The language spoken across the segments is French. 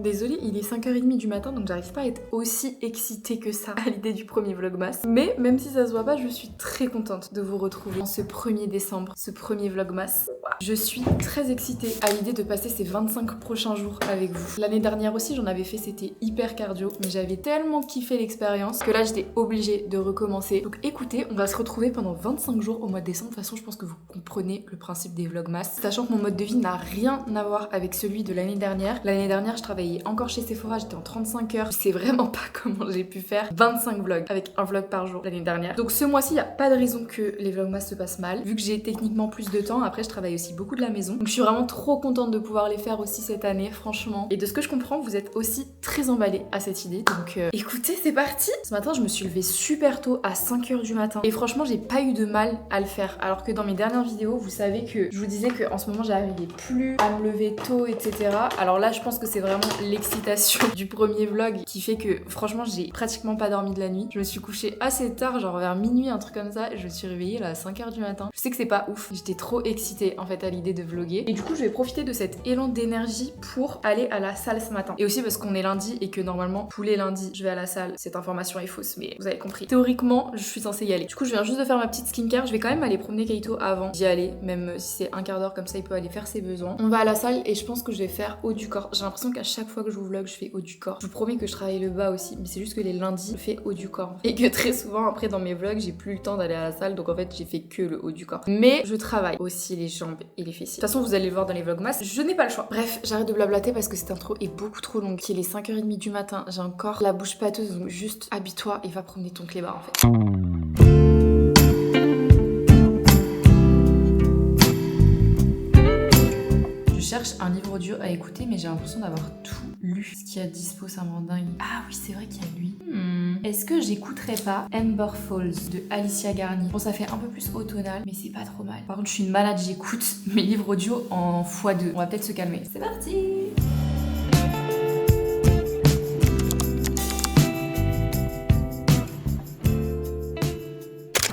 désolée, il est 5h30 du matin donc j'arrive pas à être aussi excitée que ça à l'idée du premier vlogmas. Mais même si ça se voit pas, je suis très contente de vous retrouver en ce 1er décembre, ce premier vlogmas. Je suis très excitée à l'idée de passer ces 25 prochains jours avec vous. L'année dernière aussi j'en avais fait, c'était hyper cardio, mais j'avais tellement kiffé l'expérience que là j'étais obligée de recommencer. Donc écoutez, on va se retrouver pendant 25 jours au mois de décembre. De toute façon je pense que vous comprenez le principe des vlogmas, sachant que mon mode de vie n'a rien à voir avec celui de l'année dernière. L'année dernière je travaillais encore chez Sephora, j'étais en 35 heures. Je sais vraiment pas comment j'ai pu faire 25 vlogs avec un vlog par jour l'année dernière. Donc ce mois-ci il n'y a pas de raison que les vlogmas se passent mal, vu que j'ai techniquement plus de temps. Après je travaille aussi beaucoup de la maison, donc je suis vraiment trop contente de pouvoir les faire aussi cette année, franchement. Et de ce que je comprends, vous êtes aussi très emballés à cette idée, donc écoutez, c'est parti. Ce matin je me suis levée super tôt à 5h du matin et franchement j'ai pas eu de mal à le faire, alors que dans mes dernières vidéos vous savez que je vous disais que en ce moment j'arrivais plus à me lever tôt, etc. Alors là je pense que c'est vraiment l'excitation du premier vlog qui fait que franchement j'ai pratiquement pas dormi de la nuit. Je me suis couchée assez tard, genre vers minuit, un truc comme ça, et je me suis réveillée là à 5h du matin. Je sais que c'est pas ouf, j'étais trop excitée en fait à l'idée de vlogger, et du coup je vais profiter de cet élan d'énergie pour aller à la salle ce matin. Et aussi parce qu'on est lundi et que normalement tous les lundis je vais à la salle. Cette information est fausse mais vous avez compris. Théoriquement je suis censée y aller. Du coup je viens juste de faire ma petite skincare, je vais quand même aller promener Kaito avant d'y aller, même si c'est un quart d'heure, comme ça il peut aller faire ses besoins. On va à la salle et je pense que je vais faire haut du corps. J'ai l'impression qu'à chaque fois que je vous vlog je fais haut du corps. Je vous promets que je travaille le bas aussi, mais c'est juste que les lundis je fais haut du corps. Et que très souvent après dans mes vlogs j'ai plus le temps d'aller à la salle, donc en fait j'ai fait que le haut du corps. Mais je travaille aussi les jambes et les fessiers. De toute façon vous allez le voir dans les vlogmas, je n'ai pas le choix. Bref, j'arrête de blablater parce que cette intro est beaucoup trop longue. Qu'il est 5h30 du matin, j'ai encore la bouche pâteuse, donc juste habille-toi et va promener ton clébard en fait. Je cherche un livre audio à écouter, mais j'ai l'impression d'avoir tout lu. Ce qu'il y a dispo, ça me rend dingue. Ah oui, c'est vrai qu'il y a lui. Est-ce que j'écouterais pas Amber Falls de Alicia Garni? Bon, ça fait un peu plus automnal, mais c'est pas trop mal. Par contre, je suis une malade, j'écoute mes livres audio en x2. On va peut-être se calmer. C'est parti!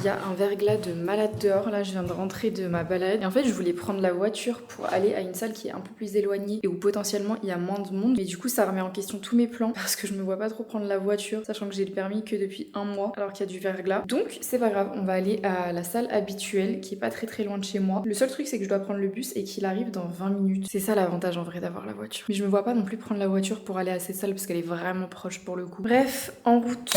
Il y a un verglas de malade dehors, là je viens de rentrer de ma balade et en fait je voulais prendre la voiture pour aller à une salle qui est un peu plus éloignée et où potentiellement il y a moins de monde, mais du coup ça remet en question tous mes plans parce que je me vois pas trop prendre la voiture, sachant que j'ai le permis que depuis un mois alors qu'il y a du verglas. Donc c'est pas grave, on va aller à la salle habituelle qui est pas très loin de chez moi. Le seul truc c'est que je dois prendre le bus et qu'il arrive dans 20 minutes. C'est ça l'avantage en vrai d'avoir la voiture. Mais je me vois pas non plus prendre la voiture pour aller à cette salle parce qu'elle est vraiment proche pour le coup. Bref, en route.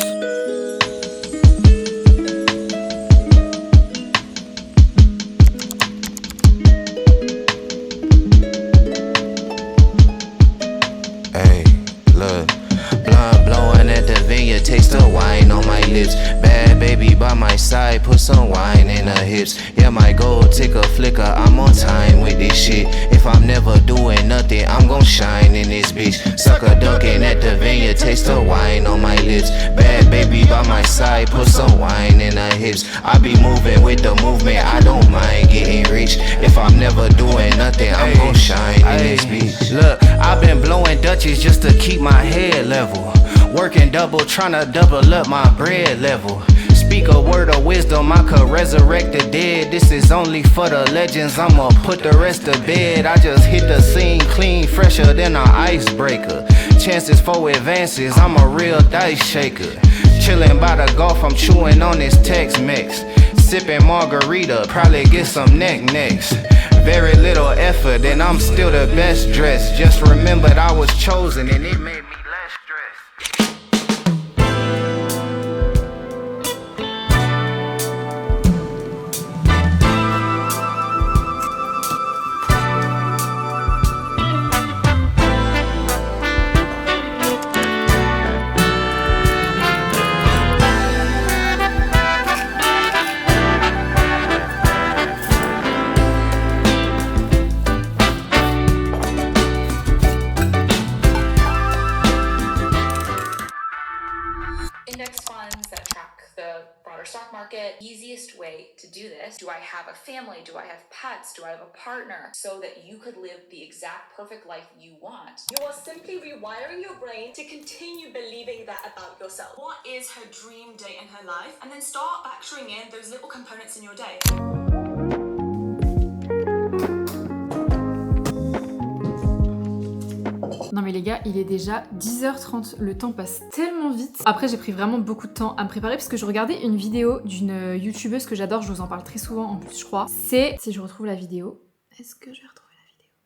Taste the wine on my lips. Bad baby by my side, put some wine in her hips. Yeah, my gold ticker flicker, I'm on time with this shit. If I'm never doing nothing, I'm gon' shine in this bitch. Sucker dunking at the vineyard, taste the wine on my lips. Bad baby by my side, put some wine in her hips. I be moving with the movement, I don't mind getting rich. If I'm never doing nothing, I'm gon' shine in this bitch. Look, I've been blowing Dutchies just to keep my head level. Working double, tryna double up my bread level. Speak a word of wisdom, I could resurrect the dead. This is only for the legends, I'ma put the rest to bed. I just hit the scene clean, fresher than an icebreaker. Chances for advances, I'm a real dice shaker. Chillin' by the golf, I'm chewing on this Tex-Mex. Sipping margarita, probably get some next. Very little effort, and I'm still the best dressed. Just remembered I was chosen, and it made me less stressed. Easiest way to do this. Do I have a family? Do I have pets? Do I have a partner? So that you could live the exact perfect life you want. You are simply rewiring your brain to continue believing that about yourself. What is her dream day in her life? And then start factoring in those little components in your day. Non mais les gars, il est déjà 10h30, le temps passe tellement vite. Après j'ai pris vraiment beaucoup de temps à me préparer parce que je regardais une vidéo d'une youtubeuse que j'adore, je vous en parle très souvent en plus je crois. C'est, si je retrouve la vidéo, est-ce que je vais retrouver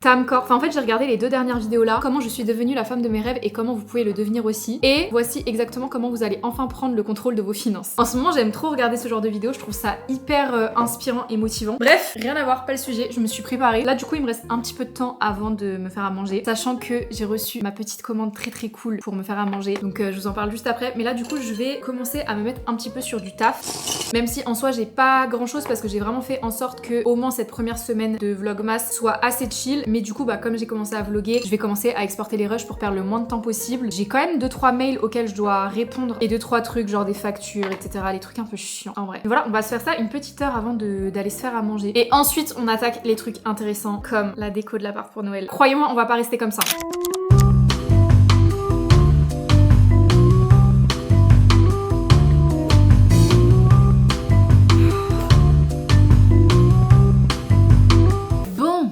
Tamcor. Enfin en fait j'ai regardé les 2 dernières vidéos là, comment je suis devenue la femme de mes rêves et comment vous pouvez le devenir aussi. Et voici exactement comment vous allez enfin prendre le contrôle de vos finances. En ce moment j'aime trop regarder ce genre de vidéos, je trouve ça hyper inspirant et motivant. Bref, rien à voir, pas le sujet, je me suis préparée. Là du coup il me reste un petit peu de temps avant de me faire à manger, sachant que j'ai reçu ma petite commande très cool pour me faire à manger. Donc je vous en parle juste après. Mais là du coup je vais commencer à me mettre un petit peu sur du taf. Même si en soi j'ai pas grand chose parce que j'ai vraiment fait en sorte que au moins cette première semaine de Vlogmas soit assez chill. Mais du coup bah comme j'ai commencé à vlogger, je vais commencer à exporter les rushs pour perdre le moins de temps possible. J'ai quand même 2-3 mails auxquels je dois répondre et 2-3 trucs genre des factures etc, les trucs un peu chiants en vrai. Et voilà, on va se faire ça une petite heure avant d'aller se faire à manger. Et ensuite on attaque les trucs intéressants comme la déco de l'appart pour Noël. Croyez-moi, on va pas rester comme ça.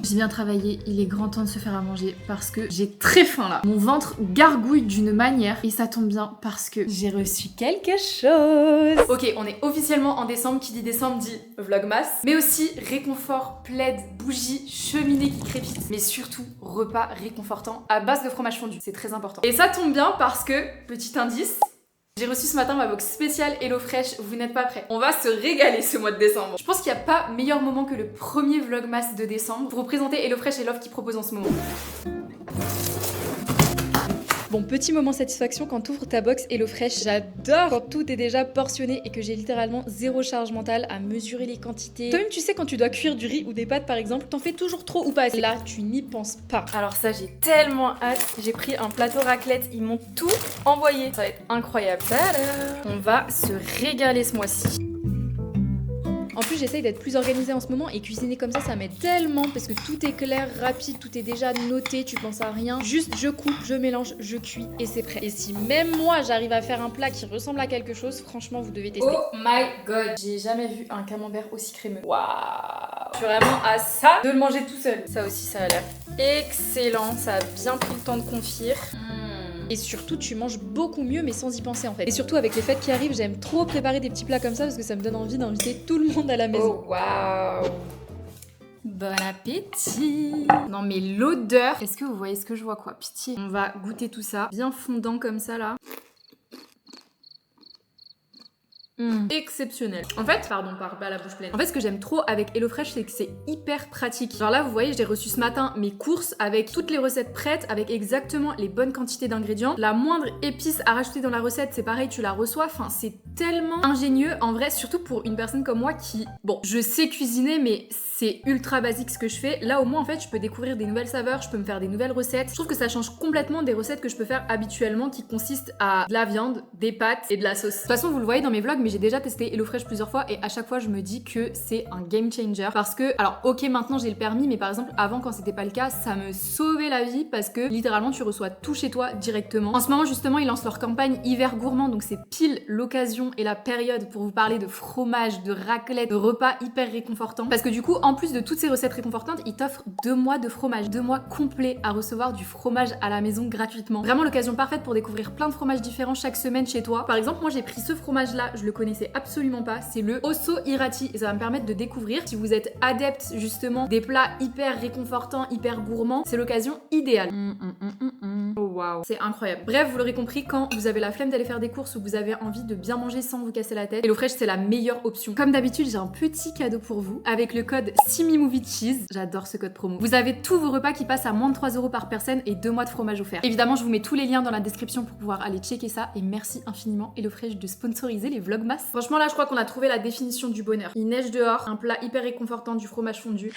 J'ai bien travaillé, il est grand temps de se faire à manger parce que j'ai très faim là. Mon ventre gargouille d'une manière et ça tombe bien parce que j'ai reçu quelque chose. Ok, on est officiellement en décembre, qui dit décembre dit vlogmas, mais aussi réconfort, plaid, bougie, cheminée qui crépite, mais surtout repas réconfortant à base de fromage fondu, c'est très important. Et ça tombe bien parce que, petit indice, j'ai reçu ce matin ma box spéciale HelloFresh, vous n'êtes pas prêts. On va se régaler ce mois de décembre. Je pense qu'il n'y a pas meilleur moment que le premier vlogmas de décembre pour vous présenter HelloFresh et l'offre qu'ils proposent en ce moment. Bon, petit moment satisfaction quand t'ouvres ta box HelloFresh. J'adore quand tout est déjà portionné et que j'ai littéralement zéro charge mentale à mesurer les quantités. Toi-même, tu sais, quand tu dois cuire du riz ou des pâtes par exemple, t'en fais toujours trop ou pas assez. Là, tu n'y penses pas. Alors ça, j'ai tellement hâte. J'ai pris un plateau raclette, ils m'ont tout envoyé. Ça va être incroyable. Tada! On va se régaler ce mois-ci. En plus j'essaye d'être plus organisée en ce moment et cuisiner comme ça m'aide tellement parce que tout est clair, rapide, tout est déjà noté, tu penses à rien. Juste je coupe, je mélange, je cuis et c'est prêt. Et si même moi j'arrive à faire un plat qui ressemble à quelque chose, franchement vous devez tester. Oh my god, j'ai jamais vu un camembert aussi crémeux. Waouh, je suis vraiment à ça de le manger tout seul. Ça aussi ça a l'air excellent, ça a bien pris le temps de confire. Et surtout, tu manges beaucoup mieux, mais sans y penser en fait. Et surtout, avec les fêtes qui arrivent, j'aime trop préparer des petits plats comme ça parce que ça me donne envie d'inviter tout le monde à la maison. Oh waouh! Bon appétit! Non mais l'odeur! Est-ce que vous voyez ce que je vois quoi? Pitié! On va goûter tout ça, bien fondant comme ça là. Exceptionnel. En fait, pardon, pas la bouche pleine. En fait, ce que j'aime trop avec HelloFresh, c'est que c'est hyper pratique. Genre là, vous voyez, j'ai reçu ce matin mes courses avec toutes les recettes prêtes, avec exactement les bonnes quantités d'ingrédients. La moindre épice à rajouter dans la recette, c'est pareil, tu la reçois. Enfin, c'est tellement ingénieux, en vrai, surtout pour une personne comme moi qui, bon, je sais cuisiner, mais c'est ultra basique ce que je fais. Là, au moins, en fait, je peux découvrir des nouvelles saveurs, je peux me faire des nouvelles recettes. Je trouve que ça change complètement des recettes que je peux faire habituellement qui consistent à de la viande, des pâtes et de la sauce. De toute façon, vous le voyez dans mes vlogs, mais j'ai déjà testé HelloFresh plusieurs fois et à chaque fois, je me dis que c'est un game changer parce que, alors, ok, maintenant j'ai le permis, mais par exemple, avant, quand c'était pas le cas, ça me sauvait la vie parce que littéralement, tu reçois tout chez toi directement. En ce moment, justement, ils lancent leur campagne hiver gourmand, donc c'est pile l'occasion et la période pour vous parler de fromage, de raclette, de repas hyper réconfortants. Parce que du coup, en plus de toutes ces recettes réconfortantes, ils t'offrent 2 mois de fromage, 2 mois complets à recevoir du fromage à la maison gratuitement. Vraiment l'occasion parfaite pour découvrir plein de fromages différents chaque semaine chez toi. Par exemple, moi j'ai pris ce fromage là, je le connaissais absolument pas, c'est le Osso Irati et ça va me permettre de découvrir. Si vous êtes adepte justement des plats hyper réconfortants, hyper gourmands, c'est l'occasion idéale. Oh waouh, c'est incroyable. Bref, vous l'aurez compris, quand vous avez la flemme d'aller faire des courses ou vous avez envie de bien manger sans vous casser la tête, HelloFresh c'est la meilleure option. Comme d'habitude, j'ai un petit cadeau pour vous avec le code SimiMovieCheese. J'adore ce code promo. Vous avez tous vos repas qui passent à moins de 3 € par personne et 2 mois de fromage offert. Évidemment, je vous mets tous les liens dans la description pour pouvoir aller checker ça et merci infiniment HelloFresh de sponsoriser les vlogmas. Franchement là, je crois qu'on a trouvé la définition du bonheur. Il neige dehors, un plat hyper réconfortant, du fromage fondu.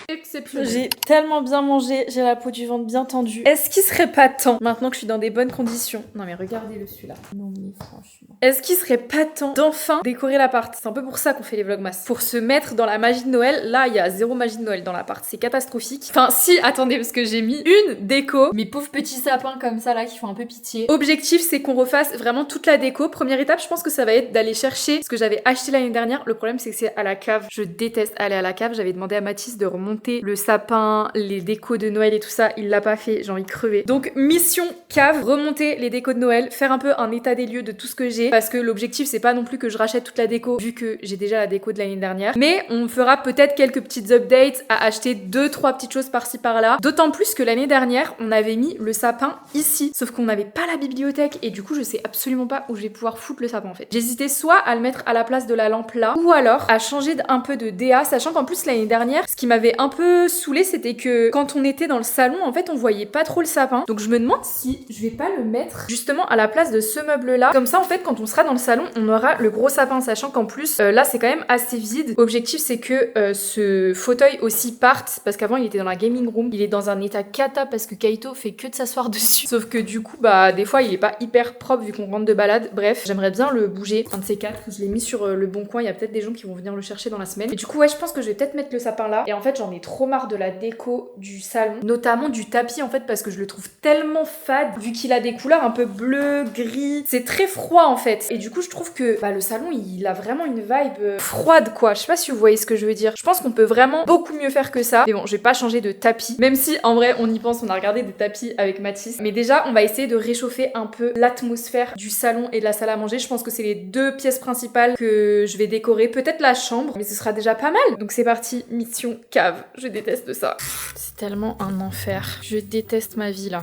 Exceptionnel. J'ai tellement bien mangé, j'ai la peau du ventre bien tendue. Est-ce qu'il serait pas temps, maintenant que je suis dans des bonnes conditions? Non mais regardez-le celui-là. Non mais franchement. Est-ce qu'il serait pas temps d'enfin décorer l'appart? C'est un peu pour ça qu'on fait les vlogmas. Pour se mettre dans la magie de Noël. Là, il y a zéro magie de Noël dans l'appart. C'est catastrophique. Enfin, si, attendez, parce que j'ai mis une déco. Mes pauvres petits sapins comme ça là qui font un peu pitié. Objectif, c'est qu'on refasse vraiment toute la déco. Première étape, je pense que ça va être d'aller chercher ce que j'avais acheté l'année dernière. Le problème, c'est que c'est à la cave. Je déteste aller à la cave. J'avais demandé à Mathis de remonter le sapin, les décos de Noël et tout ça. Il l'a pas fait. J'ai envie de crever. Donc, mission mission cave, remonter les décos de Noël, faire un peu un état des lieux de tout ce que j'ai, parce que l'objectif c'est pas non plus que je rachète toute la déco vu que j'ai déjà la déco de l'année dernière, mais on fera peut-être quelques petites updates, à acheter 2-3 petites choses par-ci par-là, d'autant plus que l'année dernière on avait mis le sapin ici, sauf qu'on n'avait pas la bibliothèque et du coup je sais absolument pas où je vais pouvoir foutre le sapin en fait. J'hésitais soit à le mettre à la place de la lampe là, ou alors à changer un peu de DA, sachant qu'en plus l'année dernière ce qui m'avait un peu saoulé c'était que quand on était dans le salon en fait on voyait pas trop le sapin, donc je me demande si je vais pas le mettre justement à la place de ce meuble là, comme ça en fait quand on sera dans le salon on aura le gros sapin, sachant qu'en plus là c'est quand même assez vide. L'objectif c'est que ce fauteuil aussi parte, parce qu'avant il était dans la gaming room, il est dans un état cata parce que Kaito fait que de s'asseoir dessus, sauf que du coup bah des fois il est pas hyper propre vu qu'on rentre de balade. Bref, j'aimerais bien le bouger, un de ces quatre. Je l'ai mis sur le bon coin, il y a peut-être des gens qui vont venir le chercher dans la semaine, et du coup ouais je pense que je vais peut-être mettre le sapin là. Et en fait j'en ai trop marre de la déco du salon, notamment du tapis en fait, parce que je le trouve tellement fade vu qu'il a des couleurs un peu bleu, gris, c'est très froid en fait, et du coup je trouve que bah, le salon il a vraiment une vibe froide quoi, je sais pas si vous voyez ce que je veux dire. Je pense qu'on peut vraiment beaucoup mieux faire que ça, mais bon je vais pas changer de tapis, même si en vrai on y pense, on a regardé des tapis avec Mathis, mais déjà on va essayer de réchauffer un peu l'atmosphère du salon et de la salle à manger. Je pense que c'est les deux pièces principales que je vais décorer, peut-être la chambre, mais ce sera déjà pas mal. Donc c'est parti, mission cave, je déteste ça. C'est tellement un enfer, je déteste ma vie là.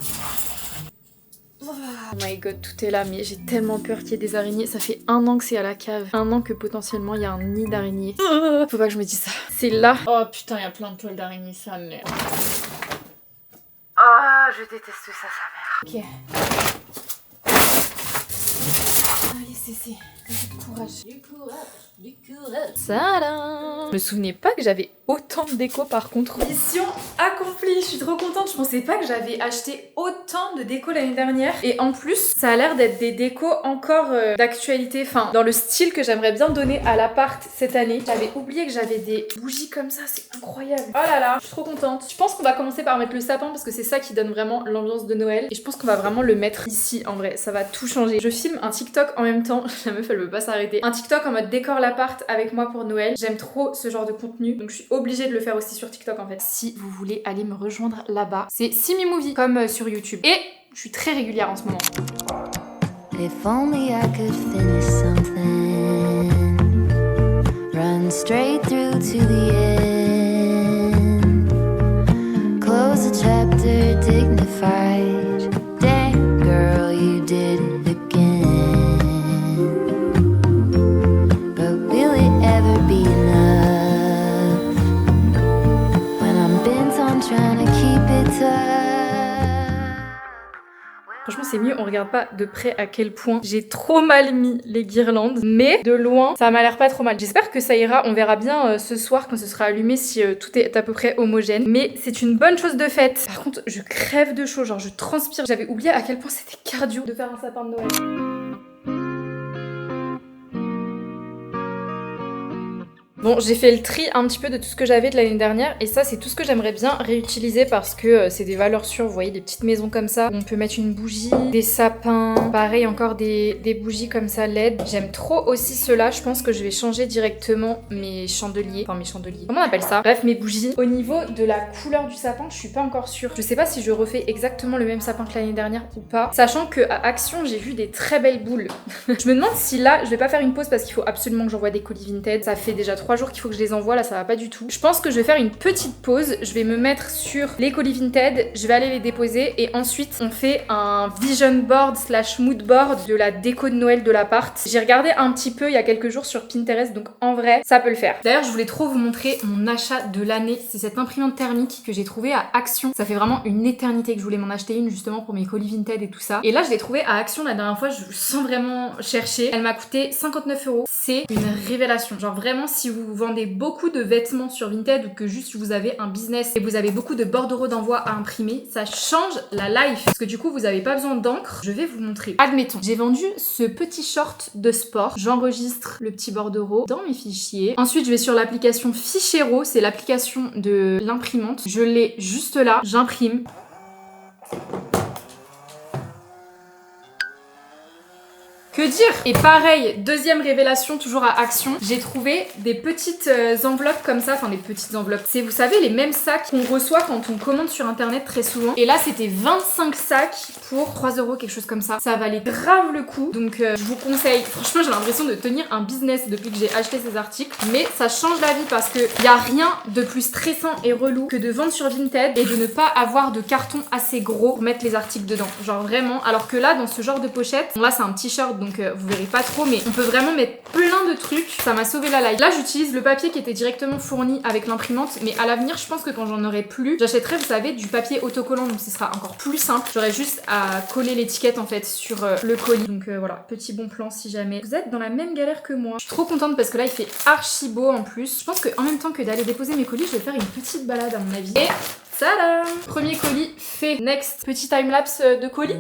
Oh my god, tout est là, mais j'ai tellement peur qu'il y ait des araignées. Ça fait 1 an que c'est à la cave, 1 an que potentiellement il y a un nid d'araignées. Faut pas que je me dise ça. C'est là. Oh putain, il y a plein de toiles d'araignées, ça merde. Ah, je déteste ça, sa mère. Ok. Allez, c'est. Du courage. Du courage. Tadam. Je me souvenais pas que j'avais autant de déco par contre. Mission accomplie, je suis trop contente. Je pensais pas que j'avais acheté autant de déco l'année dernière. Et en plus, ça a l'air d'être des décos encore d'actualité. Enfin, dans le style que j'aimerais bien donner à l'appart cette année. J'avais oublié que j'avais des bougies comme ça, c'est incroyable. Oh là là, je suis trop contente. Je pense qu'on va commencer par mettre le sapin parce que c'est ça qui donne vraiment l'ambiance de Noël. Et je pense qu'on va vraiment le mettre ici en vrai. Ça va tout changer. Je filme un TikTok en même temps. La meuf, elle veut pas s'arrêter. Un TikTok en mode décore l'appart avec moi pour Noël. J'aime trop ce genre de contenu. Donc je suis obligée de le faire aussi sur TikTok en fait. Si vous voulez aller me rejoindre là-bas, c'est Simi Movie comme sur YouTube. Et je suis très régulière en ce moment. If only I could finish something, run straight through to the end, close a chapter dignified, damn girl you did it again, but will it ever be enough when I'm bent on trying to keep it up? Franchement c'est mieux, on regarde pas de près à quel point j'ai trop mal mis les guirlandes, mais de loin ça m'a l'air pas trop mal. J'espère que ça ira, on verra bien ce soir quand ce sera allumé si tout est à peu près homogène, mais c'est une bonne chose de faite. Par contre je crève de chaud, genre je transpire, j'avais oublié à quel point c'était cardio de faire un sapin de Noël. Bon, j'ai fait le tri un petit peu de tout ce que j'avais de l'année dernière et ça c'est tout ce que j'aimerais bien réutiliser parce que c'est des valeurs sûres, vous voyez, des petites maisons comme ça, on peut mettre une bougie, des sapins, pareil encore des bougies comme ça LED. J'aime trop aussi ceux-là, je pense que je vais changer directement mes chandeliers, comment on appelle ça? Bref, mes bougies. Au niveau de la couleur du sapin, je suis pas encore sûre. Je sais pas si je refais exactement le même sapin que l'année dernière ou pas, sachant que à Action j'ai vu des très belles boules. Je me demande si là, je vais pas faire une pause parce qu'il faut absolument que j'envoie des colis Vinted, ça fait déjà 3 jours qu'il faut que je les envoie, là ça va pas du tout. Je pense que je vais faire une petite pause, je vais me mettre sur les colis Vinted, je vais aller les déposer et ensuite on fait un vision board / mood board de la déco de Noël de l'appart. J'ai regardé un petit peu il y a quelques jours sur Pinterest, donc en vrai ça peut le faire. D'ailleurs je voulais trop vous montrer mon achat de l'année, c'est cette imprimante thermique que j'ai trouvée à Action. Ça fait vraiment une éternité que je voulais m'en acheter une justement pour mes colis Vinted et tout ça. Et là je l'ai trouvée à Action la dernière fois, je sens vraiment chercher. Elle m'a coûté 59 €. C'est une révélation. Genre vraiment si vous vendez beaucoup de vêtements sur Vinted ou que juste vous avez un business et vous avez beaucoup de bordereaux d'envoi à imprimer, ça change la life parce que du coup vous avez pas besoin d'encre. Je vais vous montrer. Admettons, j'ai vendu ce petit short de sport, j'enregistre le petit bordereau dans mes fichiers. Ensuite je vais sur l'application Fichero, c'est l'application de l'imprimante. Je l'ai juste là, j'imprime. Que dire? Et pareil, deuxième révélation toujours à Action, j'ai trouvé des petites enveloppes comme ça, enfin des petites enveloppes. C'est, vous savez, les mêmes sacs qu'on reçoit quand on commande sur internet très souvent. Et là c'était 25 sacs pour 3 € quelque chose comme ça. Ça valait grave le coup. Donc je vous conseille. Franchement j'ai l'impression de tenir un business depuis que j'ai acheté ces articles. Mais ça change la vie parce que y a rien de plus stressant et relou que de vendre sur Vinted et de ne pas avoir de carton assez gros pour mettre les articles dedans. Genre vraiment. Alors que là dans ce genre de pochette, bon là c'est un t-shirt donc vous verrez pas trop, mais on peut vraiment mettre plein de trucs. Ça m'a sauvé la life. Là j'utilise le papier qui était directement fourni avec l'imprimante, mais à l'avenir je pense que quand j'en aurai plus, j'achèterai, vous savez, du papier autocollant, donc ce sera encore plus simple. J'aurai juste à coller l'étiquette en fait sur le colis. Donc voilà, petit bon plan si jamais vous êtes dans la même galère que moi. Je suis trop contente parce que là il fait archi beau en plus. Je pense qu'en même temps que d'aller déposer mes colis, je vais faire une petite balade à mon avis. Et tada! Premier colis fait. Next, petit timelapse de colis.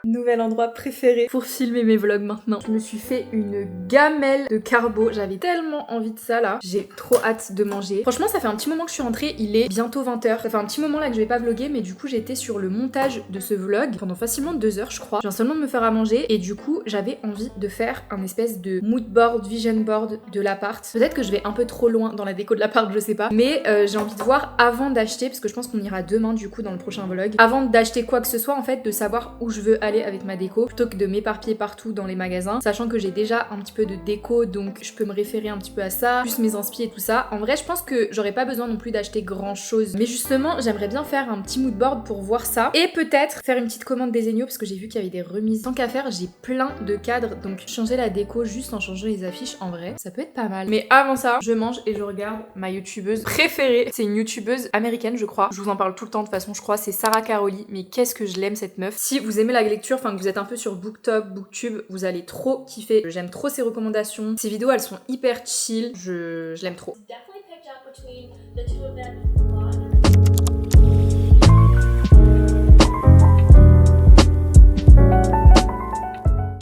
Nouvel endroit préféré pour filmer mes vlogs maintenant. Je me suis fait une gamelle de carbo. J'avais tellement envie de ça là. J'ai trop hâte de manger. Franchement, ça fait un petit moment que je suis rentrée. Il est bientôt 20h. Ça fait un petit moment là que je vais pas vlogger, mais du coup, j'étais sur le montage de ce vlog pendant facilement 2 heures, je crois. Je viens seulement de me faire à manger et du coup, j'avais envie de faire un espèce de mood board, vision board de l'appart. Peut-être que je vais un peu trop loin dans la déco de l'appart, je sais pas. Mais j'ai envie de voir avant d'acheter, parce que je pense qu'on ira demain du coup dans le prochain vlog. Avant d'acheter quoi que ce soit, en fait, de savoir où je veux aller avec ma déco plutôt que de m'éparpiller partout dans les magasins, sachant que j'ai déjà un petit peu de déco, donc je peux me référer un petit peu à ça, plus mes inspi et tout ça. En vrai, je pense que j'aurais pas besoin non plus d'acheter grand chose, mais justement j'aimerais bien faire un petit mood board pour voir ça et peut-être faire une petite commande des Zegno parce que j'ai vu qu'il y avait des remises. Tant qu'à faire, j'ai plein de cadres, donc changer la déco juste en changeant les affiches, en vrai ça peut être pas mal. Mais avant ça, je mange et je regarde ma youtubeuse préférée. C'est une youtubeuse américaine, je crois, je vous en parle tout le temps de toute façon, je crois, c'est Sarah Caroli. Mais qu'est-ce que je l'aime cette meuf. Si vous aimez la lecture, enfin que vous êtes un peu sur BookTok, BookTube, vous allez trop kiffer. J'aime trop ses recommandations. Ses vidéos, elles sont hyper chill. Je l'aime trop. Definitely picked up between the two of them a lot.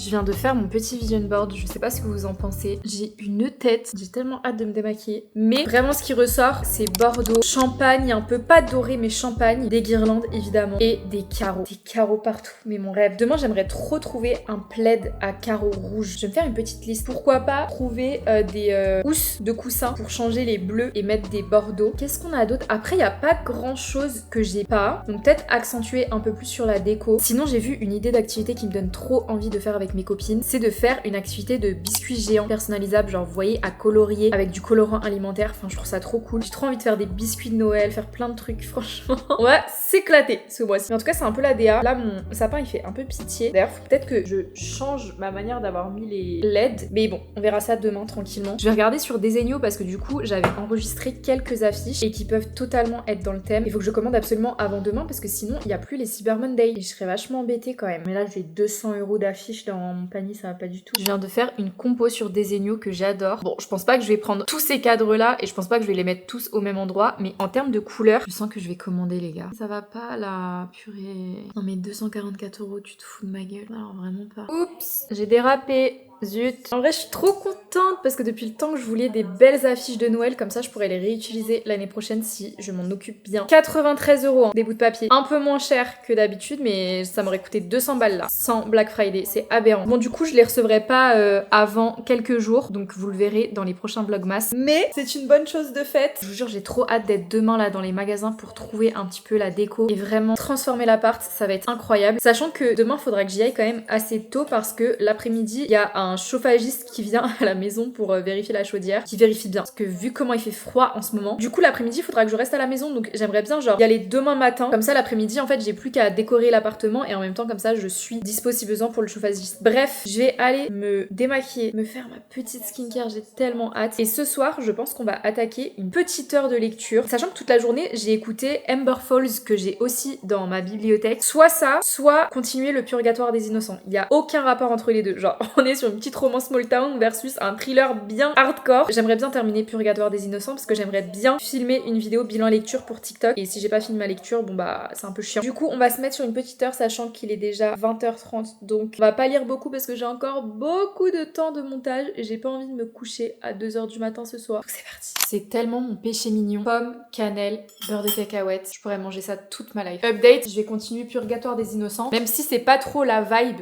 Je viens de faire mon petit vision board, je sais pas ce que vous en pensez. J'ai une tête, j'ai tellement hâte de me démaquiller. Mais vraiment ce qui ressort, c'est Bordeaux, champagne, un peu pas doré mais champagne, des guirlandes évidemment et des carreaux. Des carreaux partout, mais mon rêve. Demain j'aimerais trop trouver un plaid à carreaux rouges. Je vais me faire une petite liste. Pourquoi pas trouver des housses de coussins pour changer les bleus et mettre des bordeaux. Qu'est-ce qu'on a d'autre? Après il y a pas grand chose que j'ai pas. Donc peut-être accentuer un peu plus sur la déco. Sinon j'ai vu une idée d'activité qui me donne trop envie de faire avec mes copines, c'est de faire une activité de biscuits géants personnalisables, genre vous voyez, à colorier avec du colorant alimentaire. Enfin je trouve ça trop cool. J'ai trop envie de faire des biscuits de Noël, faire plein de trucs, franchement. On va s'éclater ce mois-ci. Mais en tout cas c'est un peu la DA. Là mon sapin il fait un peu pitié. D'ailleurs faut peut-être que je change ma manière d'avoir mis les LED. Mais bon, on verra ça demain tranquillement. Je vais regarder sur Desenio parce que du coup j'avais enregistré quelques affiches et qui peuvent totalement être dans le thème. Il faut que je commande absolument avant demain parce que sinon il n'y a plus les Cyber Monday. Et je serais vachement embêtée quand même. Mais là j'ai 200 € d'affiches dans mon panier, ça va pas du tout. Je viens de faire une compo sur Desenio que j'adore. Bon, je pense pas que je vais prendre tous ces cadres là et je pense pas que je vais les mettre tous au même endroit, mais en termes de couleurs, je sens que je vais commander les gars. Ça va pas là, purée. Non mais 244 €, tu te fous de ma gueule? Alors vraiment pas. Oups, j'ai dérapé. Zut. En vrai, je suis trop contente parce que depuis le temps que je voulais des belles affiches de Noël, comme ça je pourrais les réutiliser l'année prochaine si je m'en occupe bien. 93 € hein, des bouts de papier. Un peu moins cher que d'habitude, mais ça m'aurait coûté 200 balles là. Sans Black Friday, c'est aberrant. Bon, du coup, je les recevrai pas avant quelques jours, donc vous le verrez dans les prochains vlogmas. Mais c'est une bonne chose de fait. Je vous jure, j'ai trop hâte d'être demain là dans les magasins pour trouver un petit peu la déco et vraiment transformer l'appart. Ça va être incroyable. Sachant que demain, il faudra que j'y aille quand même assez tôt parce que l'après-midi, il y a un chauffagiste qui vient à la maison pour vérifier la chaudière, qui vérifie bien. Parce que vu comment il fait froid en ce moment, du coup, l'après-midi, il faudra que je reste à la maison. Donc j'aimerais bien genre y aller demain matin. Comme ça, l'après-midi, en fait, j'ai plus qu'à décorer l'appartement et en même temps, comme ça, je suis dispo si besoin pour le chauffagiste. Bref, je vais aller me démaquiller, me faire ma petite skincare. J'ai tellement hâte. Et ce soir, je pense qu'on va attaquer une petite heure de lecture. Sachant que toute la journée, j'ai écouté Amber Falls que j'ai aussi dans ma bibliothèque. Soit ça, soit continuer le Purgatoire des Innocents. Il y a aucun rapport entre les deux. Genre, on est sur une petite romance small town versus un thriller bien hardcore. J'aimerais bien terminer Purgatoire des Innocents parce que j'aimerais bien filmer une vidéo bilan lecture pour TikTok. Et si j'ai pas filmé ma lecture, bon bah c'est un peu chiant. Du coup, on va se mettre sur une petite heure sachant qu'il est déjà 20h30. Donc on va pas lire beaucoup parce que j'ai encore beaucoup de temps de montage et j'ai pas envie de me coucher à 2h du matin ce soir. Donc c'est parti. C'est tellement mon péché mignon. Pommes, cannelle, beurre de cacahuète. Je pourrais manger ça toute ma life. Update, je vais continuer Purgatoire des Innocents. Même si c'est pas trop la vibe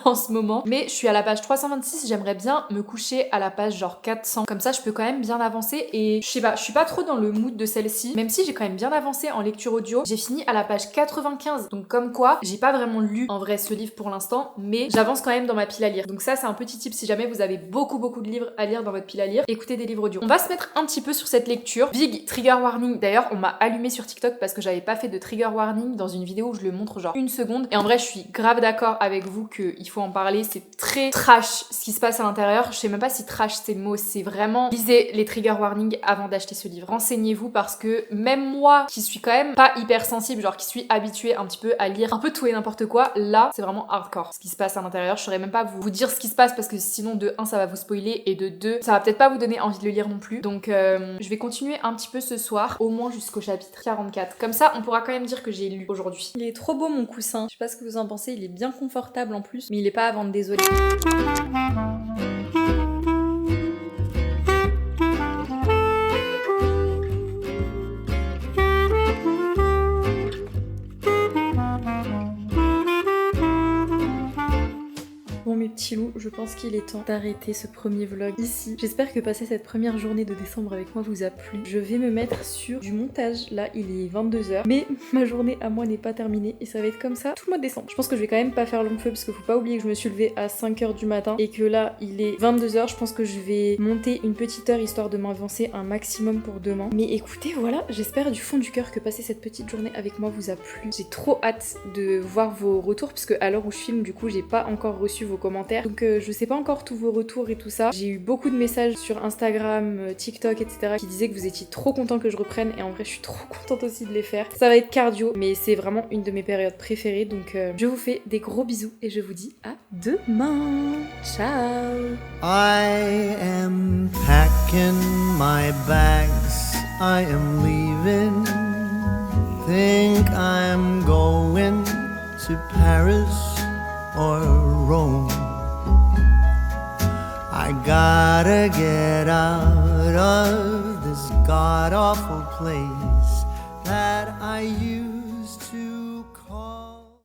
en ce moment. Mais je suis à la page 326. J'aimerais bien me coucher à la page genre 400. Comme ça, je peux quand même bien avancer. Et je sais pas, je suis pas trop dans le mood de celle-ci. Même si j'ai quand même bien avancé en lecture audio. J'ai fini à la page 95. Donc comme quoi, j'ai pas vraiment lu en vrai ce livre pour l'instant. Mais j'avance quand même dans ma pile à lire. Donc ça, c'est un petit tip si jamais vous avez beaucoup de livres à lire dans votre pile à lire. Écoutez des livres audio. On va se mettre un petit peu sur cette lecture. Big trigger warning. D'ailleurs, on m'a allumé sur TikTok parce que j'avais pas fait de trigger warning dans une vidéo où je le montre genre une seconde. Et en vrai, je suis grave d'accord avec vous qu'il faut en parler. C'est très trash ce qui se passe à l'intérieur. Je sais même pas si trash c'est le mot. C'est vraiment... Lisez les trigger warnings avant d'acheter ce livre. Renseignez-vous parce que même moi qui suis quand même pas hyper sensible, genre qui suis habituée un petit peu à lire un peu tout et n'importe quoi, là, c'est vraiment hardcore ce qui se passe à l'intérieur. Je saurais même pas vous dire ce qui se passe parce que sinon de 1 ça va vous spoiler et de 2 ça va peut-être pas vous donner envie de le lire non plus. Donc je vais continuer un petit peu ce soir, au moins jusqu'au chapitre 44. Comme ça, on pourra quand même dire que j'ai lu aujourd'hui. Il est trop beau mon coussin. Je sais pas ce que vous en pensez, il est bien confortable en plus, mais il est pas à vendre, désolé. Bon mes petits loups, je pense qu'il est temps d'arrêter ce premier vlog ici. J'espère que passer cette première journée de décembre avec moi vous a plu. Je vais me mettre sur du montage. Là, il est 22h. Mais ma journée à moi n'est pas terminée et ça va être comme ça tout le mois de décembre. Je pense que je vais quand même pas faire long feu parce qu'il faut pas oublier que je me suis levée à 5h du matin et que là, il est 22h. Je pense que je vais monter une petite heure histoire de m'avancer un maximum pour demain. Mais écoutez, voilà, j'espère du fond du cœur que passer cette petite journée avec moi vous a plu. J'ai trop hâte de voir vos retours parce que à l'heure où je filme, du coup, j'ai pas encore reçu vos commentaires. Donc je sais pas encore tous vos retours et tout ça. J'ai eu beaucoup de messages sur Instagram, TikTok, etc. qui disaient que vous étiez trop contents que je reprenne et en vrai je suis trop contente aussi de les faire. Ça va être cardio mais c'est vraiment une de mes périodes préférées donc je vous fais des gros bisous et je vous dis à demain. Ciao. I am packing my bags, I am leaving. Think I'm going to Paris or Rome. I gotta get out of this god-awful place